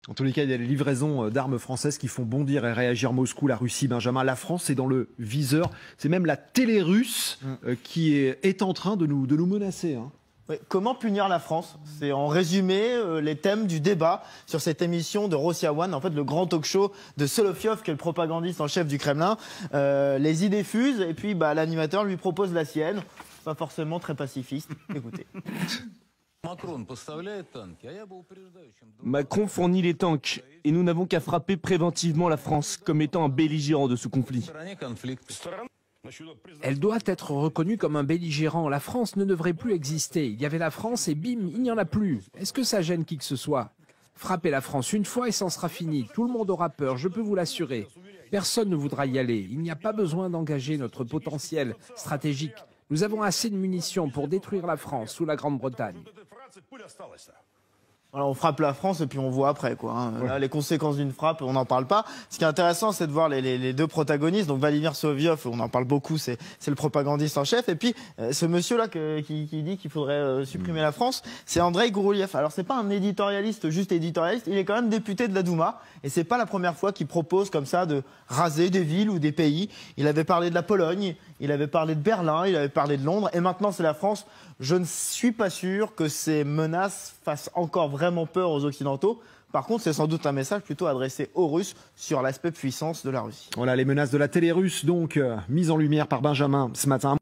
En tous les cas, il y a les livraisons d'armes françaises qui font bondir et réagir Moscou, la Russie, Benjamin. La France est dans le viseur. C'est même la télé russe qui est en train de nous menacer. Hein. Oui, comment punir la France? C'est en résumé les thèmes du débat sur cette émission de Rossiya One, en fait le grand talk show de Solovyov, qui est le propagandiste en chef du Kremlin. Les idées fusent et puis l'animateur lui propose la sienne, pas forcément très pacifiste. Écoutez. Macron fournit les tanks et nous n'avons qu'à frapper préventivement la France comme étant un belligérant de ce conflit. Elle doit être reconnue comme un belligérant. La France ne devrait plus exister. Il y avait la France et bim, il n'y en a plus. Est-ce que ça gêne qui que ce soit? Frappez la France une fois et c'en sera fini. Tout le monde aura peur, je peux vous l'assurer. Personne ne voudra y aller. Il n'y a pas besoin d'engager notre potentiel stratégique. Nous avons assez de munitions pour détruire la France ou la Grande-Bretagne. Alors on frappe la France et puis on voit après quoi. Hein. Là, les conséquences d'une frappe, on n'en parle pas. Ce qui est intéressant, c'est de voir les deux protagonistes. Donc Vladimir Solovyov, on en parle beaucoup, c'est le propagandiste en chef. Et puis ce monsieur-là qui dit qu'il faudrait supprimer la France, c'est Andrei Gourouliev. Alors c'est pas un éditorialiste, juste éditorialiste. Il est quand même député de la Douma et c'est pas la première fois qu'il propose comme ça de raser des villes ou des pays. Il avait parlé de la Pologne, il avait parlé de Berlin, il avait parlé de Londres et maintenant c'est la France. Je ne suis pas sûr que ces menaces fassent encore vraiment peur aux Occidentaux. Par contre, c'est sans doute un message plutôt adressé aux Russes sur l'aspect puissance de la Russie. Voilà les menaces de la télé russe, donc mises en lumière par Benjamin ce matin.